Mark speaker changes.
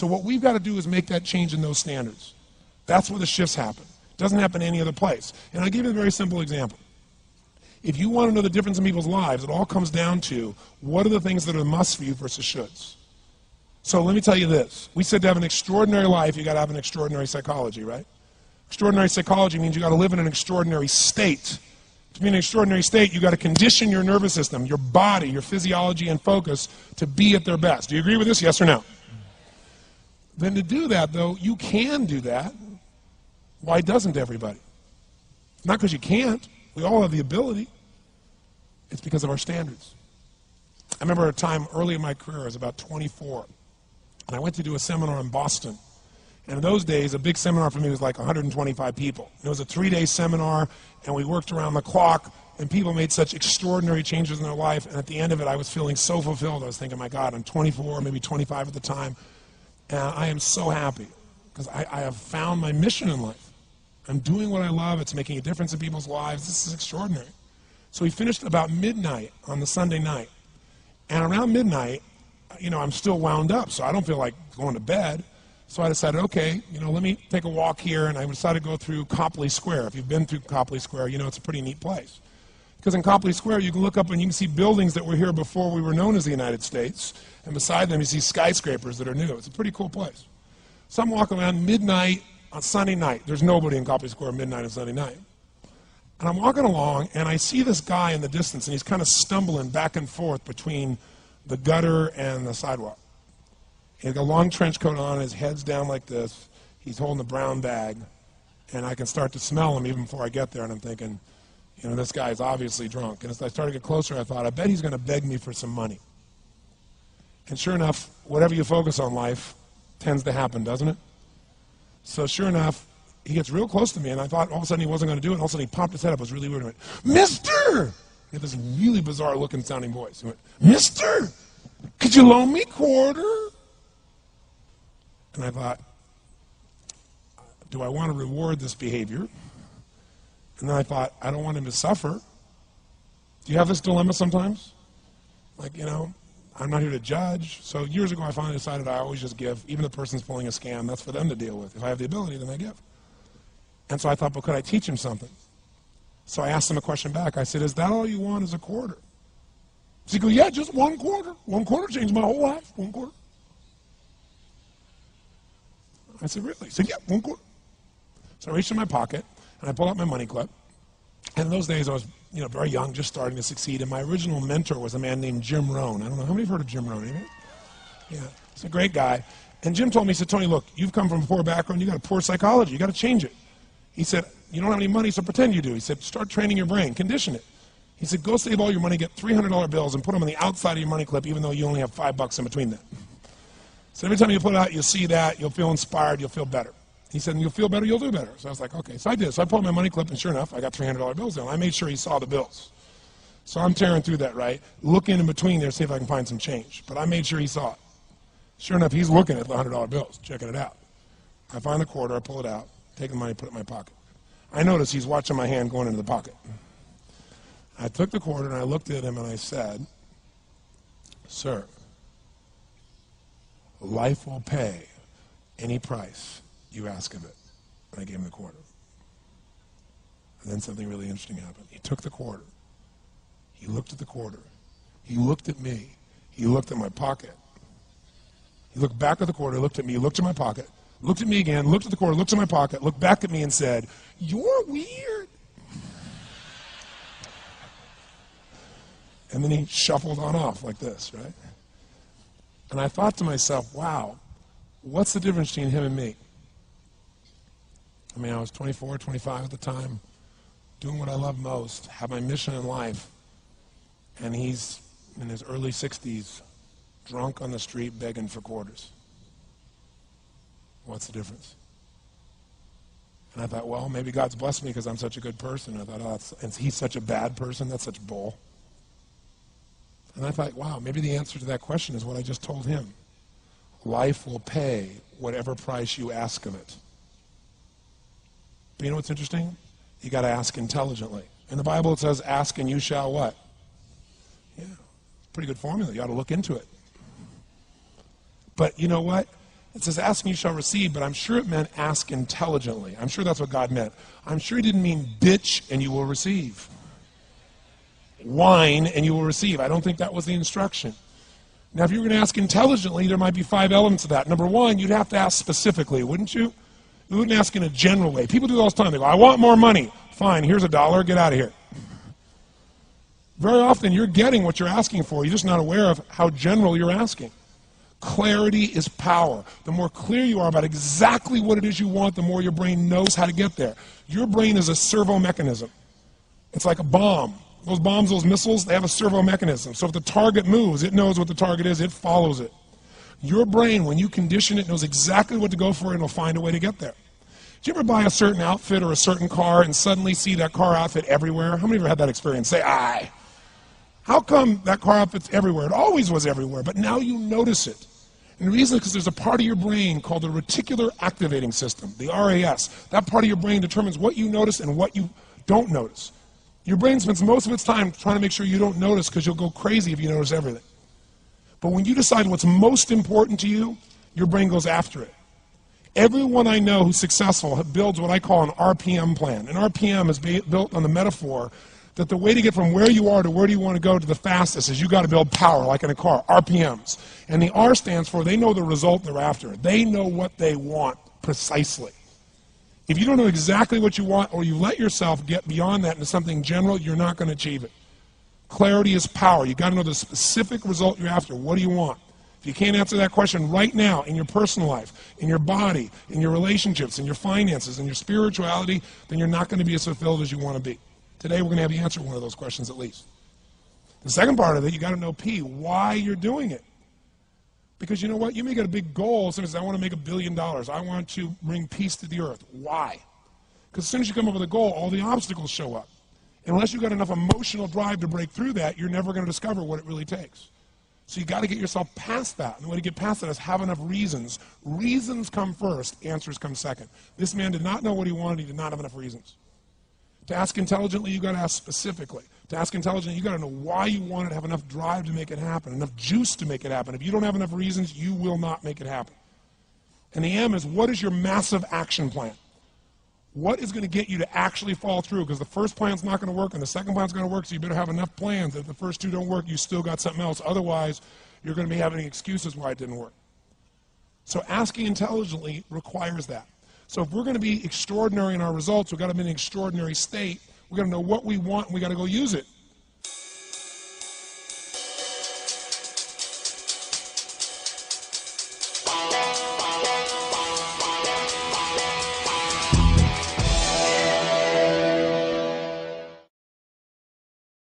Speaker 1: So what we've got to do is make that change in those standards. That's where the shifts happen. It doesn't happen any other place. And I'll give you a very simple example. If you want to know the difference in people's lives, it all comes down to what are the things that are musts for you versus shoulds. So let me tell you this. We said to have an extraordinary life, you got to have an extraordinary psychology, right? Extraordinary psychology means you got to live in an extraordinary state. To be in an extraordinary state, you got to condition your nervous system, your body, your physiology and focus to be at their best. Do you agree with this? Yes or no? Then to do that, though, you can do that. Why doesn't everybody? Not because you can't. We all have the ability. It's because of our standards. I remember a time early in my career, I was about 24, and I went to do a seminar in Boston. And in those days, a big seminar for me was like 125 people. It was a 3-day seminar, and we worked around the clock, and people made such extraordinary changes in their life. And at the end of it, I was feeling so fulfilled. I was thinking, my God, I'm 24, maybe 25 at the time, and I am so happy because I have found my mission in life. I'm doing what I love. It's making a difference in people's lives. This is extraordinary. So we finished about midnight on the Sunday night. And around midnight, I'm still wound up, so I don't feel like going to bed. So I decided, okay, let me take a walk here, and I decided to go through Copley Square. If you've been through Copley Square, it's a pretty neat place. Because in Copley Square, you can look up and you can see buildings that were here before we were known as the United States, and beside them you see skyscrapers that are new. It's a pretty cool place. So I'm walking around midnight on Sunday night. There's nobody in Copley Square midnight on Sunday night. And I'm walking along, and I see this guy in the distance, and he's kind of stumbling back and forth between the gutter and the sidewalk. He's got a long trench coat on, his head's down like this. He's holding a brown bag, and I can start to smell him even before I get there, and I'm thinking, this guy's obviously drunk. And as I started to get closer, I thought, I bet he's going to beg me for some money. And sure enough, whatever you focus on life tends to happen, doesn't it? So sure enough, he gets real close to me, and I thought all of a sudden he wasn't going to do it, and all of a sudden he popped his head up. It was really weird. He went, "Mister!" He had this really bizarre looking sounding voice. He went, "Mister, could you loan me a quarter?" And I thought, do I want to reward this behavior? And then I thought, I don't want him to suffer. Do you have this dilemma sometimes? Like, I'm not here to judge. So years ago I finally decided I always just give. Even if the person's pulling a scam, that's for them to deal with. If I have the ability, then I give. And so I thought, but could I teach him something? So I asked him a question back. I said, is that all you want is a quarter? So he goes, yeah, just one quarter. One quarter changed my whole life. One quarter. I said, really? He said, yeah, one quarter. So I reached in my pocket, and I pulled out my money clip. And in those days, I was very young, just starting to succeed. And my original mentor was a man named Jim Rohn. I don't know, how many have heard of Jim Rohn? Anybody? Yeah, he's a great guy. And Jim told me, he said, Tony, look, you've come from a poor background. You got a poor psychology. You got to change it. He said, you don't have any money, so pretend you do. He said, start training your brain. Condition it. He said, go save all your money, get $300 bills, and put them on the outside of your money clip, even though you only have $5 in between them. So every time you put it out, you'll see that, you'll feel inspired, you'll feel better. He said, and you'll feel better, you'll do better. So I was like, okay. So I did. So I pulled my money clip, and sure enough, I got $300 bills down. I made sure he saw the bills. So I'm tearing through that, right? Looking in between there, see if I can find some change. But I made sure he saw it. Sure enough, he's looking at the $100 bills, checking it out. I find the quarter, I pull it out, take the money, put it in my pocket. I notice he's watching my hand going into the pocket. I took the quarter, and I looked at him, and I said, sir, life will pay any price you ask of it. And I gave him the quarter. And then something really interesting happened. He took the quarter. He looked at the quarter. He looked at me. He looked at my pocket. He looked back at the quarter, looked at me, looked at my pocket, looked at me again, looked at the quarter, looked at my pocket, looked back at me and said, you're weird. And then he shuffled on off like this, right? And I thought to myself, wow, what's the difference between him and me? I mean, I was 24, 25 at the time, doing what I love most, have my mission in life, and he's in his early 60s, drunk on the street begging for quarters. What's the difference? And I thought, well, maybe God's blessed me because I'm such a good person. I thought, oh, and he's such a bad person, that's such bull. And I thought, wow, maybe the answer to that question is what I just told him. Life will pay whatever price you ask of it. But you know what's interesting? You got to ask intelligently. In the Bible it says, ask and you shall what? Yeah, pretty good formula. You ought to look into it. But you know what? It says, ask and you shall receive, but I'm sure it meant ask intelligently. I'm sure that's what God meant. I'm sure he didn't mean bitch and you will receive. Whine and you will receive. I don't think that was the instruction. Now, if you were going to ask intelligently, there might be 5 elements of that. Number one, you'd have to ask specifically, wouldn't you? You wouldn't ask in a general way. People do that all the time. They go, I want more money. Fine, here's $1, get out of here. Very often, you're getting what you're asking for. You're just not aware of how general you're asking. Clarity is power. The more clear you are about exactly what it is you want, the more your brain knows how to get there. Your brain is a servo mechanism. It's like a bomb. Those bombs, those missiles, they have a servo mechanism. So if the target moves, it knows what the target is, it follows it. Your brain, when you condition it, knows exactly what to go for and it'll find a way to get there. Did you ever buy a certain outfit or a certain car and suddenly see that car outfit everywhere? How many of you have had that experience? Say, aye. How come that car outfit's everywhere? It always was everywhere, but now you notice it. And the reason is because there's a part of your brain called the reticular activating system, the RAS. That part of your brain determines what you notice and what you don't notice. Your brain spends most of its time trying to make sure you don't notice because you'll go crazy if you notice everything. But when you decide what's most important to you, your brain goes after it. Everyone I know who's successful builds what I call an RPM plan. An RPM is built on the metaphor that the way to get from where you are to where do you want to go to the fastest is you got to build power, like in a car, RPMs. And the R stands for they know the result they're after. They know what they want precisely. If you don't know exactly what you want or you let yourself get beyond that into something general, you're not going to achieve it. Clarity is power. You've got to know the specific result you're after. What do you want? If you can't answer that question right now in your personal life, in your body, in your relationships, in your finances, in your spirituality, then you're not going to be as fulfilled as you want to be. Today we're going to have you answer one of those questions at least. The second part of it, you got to know P, why you're doing it. Because you know what? You may get a big goal. Someone says, I want to make $1 billion. I want to bring peace to the earth. Why? Because as soon as you come up with a goal, all the obstacles show up. And unless you've got enough emotional drive to break through that, you're never going to discover what it really takes. So you got to get yourself past that. And the way to get past that is have enough reasons. Reasons come first, answers come second. This man did not know what he wanted. He did not have enough reasons. To ask intelligently, you got to ask specifically. To ask intelligently, you got to know why you want it, have enough drive to make it happen, enough juice to make it happen. If you don't have enough reasons, you will not make it happen. And the M is, what is your massive action plan? What is going to get you to actually fall through? Because the first plan's not going to work and the second plan's going to work, so you better have enough plans that if the first two don't work, you still got something else. Otherwise, you're going to be having excuses why it didn't work. So asking intelligently requires that. So if we're going to be extraordinary in our results, we've got to be in an extraordinary state. We've got to know what we want and we've got to go use it.